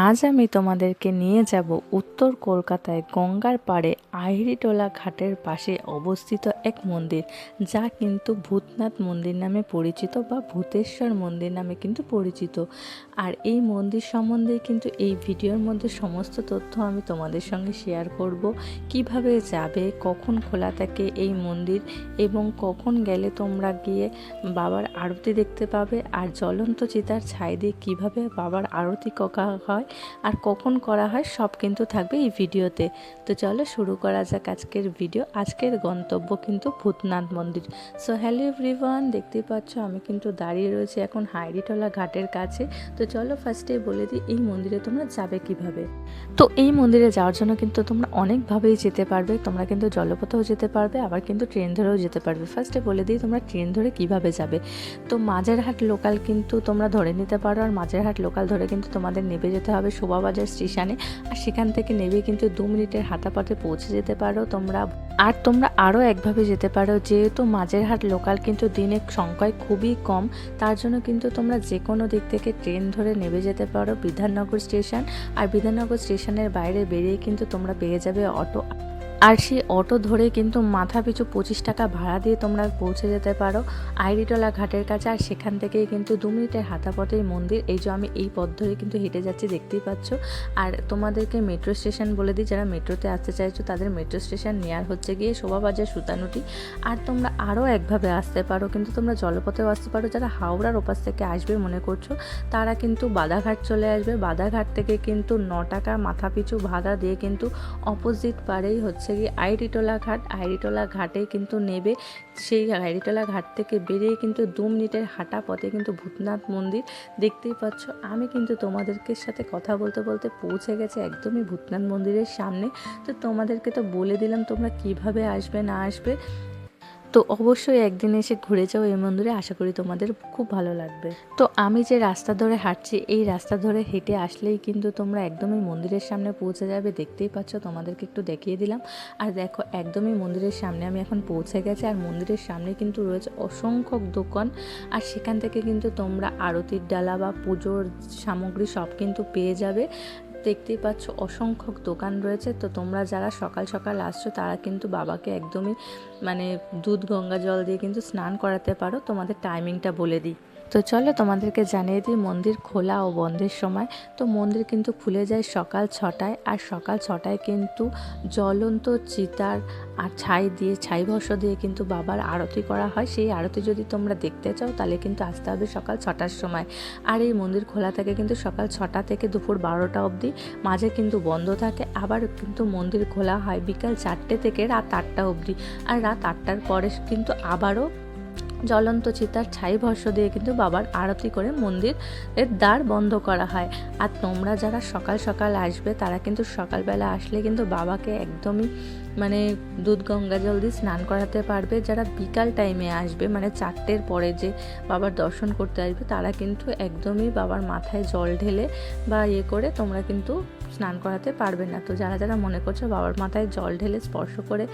আজ আমি তোমাদেরকে নিয়ে যাব উত্তর কলকাতায় গঙ্গার পাড়ে আহিরিটোলা ঘাটের পাশে অবস্থিত এক মন্দির, যা কিন্তু ভূতনাথ মন্দির নামে পরিচিত বা ভূতেশ্বর মন্দির নামে কিন্তু পরিচিত। আর এই মন্দির সম্বন্ধে কিন্তু এই ভিডিওর মধ্যে সমস্ত তথ্য আমি তোমাদের সঙ্গে শেয়ার করব। কিভাবে যাবে, কখন খোলা থাকে এই মন্দির, এবং কখন গেলে তোমরা গিয়ে বাবার আরতি দেখতে পাবে, আর জ্বলন্ত চিতার ছাই দিয়ে কীভাবে বাবার আরতি করা হয় আর কখন করা হয় সব কিন্তু থাকবে এই ভিডিওতে। তো চলো শুরু করা যাক আজকের ভিডিও। আজকের গন্তব্য কিন্তু ভূতনাথ মন্দির। সো হ্যালো এভরিওয়ান, দেখতেই পাচ্ছ আমি কিন্তু দাঁড়িয়ে রয়েছি এখন হাইরিটোলা ঘাটের কাছে। তো চলো ফার্স্টে বলে দিই এই মন্দিরে তোমরা যাবে কিভাবে। তো এই মন্দিরে যাওয়ার জন্য কিন্তু তোমরা অনেকভাবেই যেতে পারবে। তোমরা কিন্তু জলপথেও যেতে পারবে, আবার কিন্তু ট্রেন ধরেও যেতে পারবে। ফার্স্টে বলে দিই তোমরা ট্রেন ধরে কিভাবে যাবে। তো মাঝেরহাট লোকাল কিন্তু তোমরা ধরে নিতে পারো, আর মাঝেরহাট লোকাল ধরে কিন্তু তোমাদের নেমে যেতে হবে শোভাবাজার স্টেশনে। আর সেখান থেকে নেমে কিন্তু 2 মিনিটের হাঁটাপথে পৌঁছে যেতে পারো তোমরা। আর তোমরা আরও একভাবে যেতে পারো, যেহেতু মাঝেরহাট লোকাল কিন্তু দিনের সংখ্যায় খুবই কম, তার জন্য কিন্তু তোমরা যে কোনো দিক থেকে ট্রেন ধরে নেমে যেতে পারো বিধাননগর স্টেশন। আর বিধাননগর স্টেশনের বাইরে বেরিয়ে কিন্তু তোমরা পেয়ে যাবে অটো। আর সেই অটো ধরে কিন্তু মাথা পিছু 25 টাকা ভাড়া দিয়ে তোমরা পৌঁছে যেতে পারো আহিরিটোলা ঘাটের কাছে। আর সেখান থেকেই কিন্তু 2 মিনিটের হাঁটাপথেই মন্দির। এই যে আমি এই পথ ধরে কিন্তু হেঁটে যাচ্ছি, দেখতেই পাচ্ছ। আর তোমাদেরকে মেট্রো স্টেশন বলে দিই, যারা মেট্রোতে আসতে চাইছো তাদের মেট্রো স্টেশন নেওয়ার হচ্ছে গিয়ে শোভাবাজার সুতানুটি। আর তোমরা আরও একভাবে আসতে পারো, কিন্তু তোমরা জলপথেও আসতে পারো। যারা হাওড়ার ওপাশ থেকে আসবে মনে করছো তারা কিন্তু বাদাঘাট চলে আসবে। বাদাঘাট থেকে কিন্তু 9 টাকা মাথা পিছু ভাড়া দিয়ে কিন্তু অপোজিট পারেই হচ্ছে গিয়ে আহিরিটোলা ঘাট। আহিরিটোলা ঘাটেই কিন্তু নেবে। সেই আহিরিটোলা ঘাট থেকে বেরিয়ে কিন্তু 2 মিনিটের হাঁটা পথে কিন্তু ভূতনাথ মন্দির। দেখতেই পাচ্ছ আমি কিন্তু তোমাদেরকে সাথে কথা বলতে বলতে পৌঁছে গেছে একদমই ভূতনাথ মন্দিরের সামনে। তো তোমাদেরকে তো বলে দিলাম তোমরা কিভাবে আসবে না আসবে। তো অবশ্যই একদিন এসে ঘুরে যাও এই মন্দিরে, আশা করি তোমাদের খুব ভালো লাগবে। তো আমি যে রাস্তা ধরে হাঁটছি, এই রাস্তা ধরে হেঁটে আসলেই কিন্তু তোমরা একদমই মন্দিরের সামনে পৌঁছে যাবে। দেখতেই পাচ্ছ, তোমাদেরকে একটু দেখিয়ে দিলাম। আর দেখো একদমই মন্দিরের সামনে আমি এখন পৌঁছে গেছি। আর মন্দিরের সামনে কিন্তু রয়েছে অসংখ্য দোকান। আর সেখান থেকে কিন্তু তোমরা আরতির ডালা বা পুজোর সামগ্রী সব কিন্তু পেয়ে যাবে। দেখতেই পাচ্ছ অসংখ্য দোকান রয়েছে। তো তোমরা যারা সকাল সকাল আসছো তারা কিন্তু বাবাকে একদমই দুধ গঙ্গা জল দিয়ে কিন্তু স্নান করাতে পারো। তোমাদের টাইমিংটা বলে দিই। তো চলো তোমাদেরকে জানিয়ে দিই মন্দির খোলা ও বন্ধের সময়। তো মন্দির কিন্তু খুলে যায় সকাল 6টায়। আর সকাল 6টায় কিন্তু জ্বলন্ত চিতার আর ছাই ভস্য দিয়ে কিন্তু বাবার আরতি করা হয়। সেই আরতি যদি তোমরা দেখতে চাও তাহলে কিন্তু আসতে হবে সকাল 6টার সময়। আর এই মন্দির খোলা থাকে কিন্তু সকাল 6টা থেকে দুপুর 12টা অবধি, মাঝে কিন্তু বন্ধ থাকে। আবার কিন্তু মন্দির খোলা হয় বিকাল 4টে থেকে রাত 8টা অবধি। আর রাত 8টার পরে কিন্তু আবারও জ্বলন্ত চিতার ছাই ভস্য দিয়ে কিন্তু বাবার আরতি করে মন্দিরের দ্বার বন্ধ করা হয়। আর তোমরা যারা সকাল সকাল আসবে তারা কিন্তু সকালবেলা আসলে কিন্তু বাবাকে একদমই দুধ গঙ্গা জল দিয়ে স্নান করাতে পারবে। যারা বিকাল টাইমে আসবে 4টের পরে যে বাবার দর্শন করতে আসবে তারা কিন্তু একদমই বাবার মাথায় জল ঢেলে বা করে তোমরা কিন্তু স্নান করাতে পারবে না। তো যারা যারা মনে করছো বাবার মাথায় জল ঢেলে স্পর্শ করে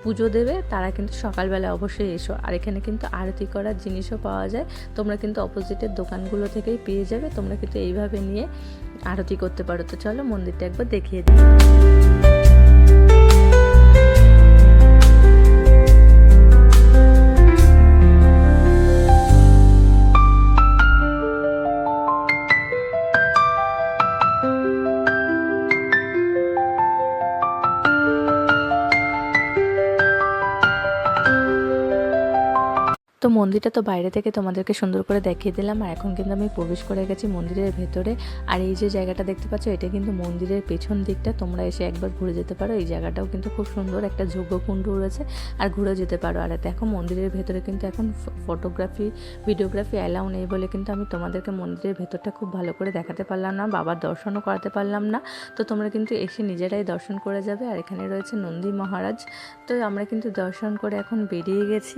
পুজো দেবে তারা কিন্তু সকালবেলা অবশ্যই এসো। আর এখানে কিন্তু আরতি করার জিনিসও পাওয়া যায়, তোমরা কিন্তু অপোজিটের দোকানগুলো থেকেই পেয়ে যাবে। তোমরা কিন্তু এইভাবে নিয়ে আরতি করতে পারো। তো চলো মন্দিরটা একবার দেখিয়ে দিই। তো মন্দিরটা তো বাইরে থেকে তোমাদেরকে সুন্দর করে দেখিয়ে দিলাম। আর এখন কিন্তু আমি প্রবেশ করে গেছি মন্দিরের ভেতরে। আর এই যে জায়গাটা দেখতে পাচ্ছ এটা কিন্তু মন্দিরের পেছন দিকটা, তোমরা এসে একবার ঘুরে যেতে পারো। এই জায়গাটাও কিন্তু খুব সুন্দর, একটা যজ্ঞকুণ্ড রয়েছে, আর ঘুরে যেতে পারো। আর দেখো মন্দিরের ভেতরে কিন্তু এখন ফটোগ্রাফি ভিডিওগ্রাফি অ্যালাউ নেই বলে কিন্তু আমি তোমাদেরকে মন্দিরের ভেতরটা খুব ভালো করে দেখাতে পারলাম না, বাবার দর্শনও করাতে পারলাম না। তো তোমরা কিন্তু এসে নিজেরাই দর্শন করে যাবে। আর এখানে রয়েছে নন্দী মহারাজ। তো আমরা কিন্তু দর্শন করে এখন বেরিয়ে গেছি।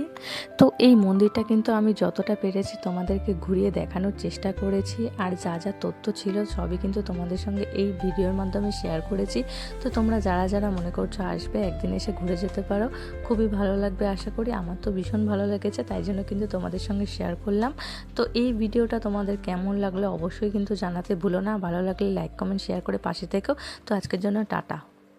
তো এই মন্দির মন্দিরটা কিন্তু আমি যতটা পেরেছি তোমাদেরকে ঘুরিয়ে দেখানোর চেষ্টা করেছি, আর যা যা তথ্য ছিল সবই কিন্তু তোমাদের সঙ্গে এই ভিডিওর মাধ্যমে শেয়ার করেছি। তো তোমরা যারা যারা মনে করছো আসবে, একদিন এসে ঘুরে যেতে পারো, খুবই ভালো লাগবে আশা করি। আমার তো ভীষণ ভালো লেগেছে, তাই জন্য কিন্তু তোমাদের সঙ্গে শেয়ার করলাম। তো এই ভিডিওটা তোমাদের কেমন লাগলো অবশ্যই কিন্তু জানাতে ভুলো না। ভালো লাগলে লাইক কমেন্ট শেয়ার করে পাশে থেকো। তো আজকের জন্য টাটা।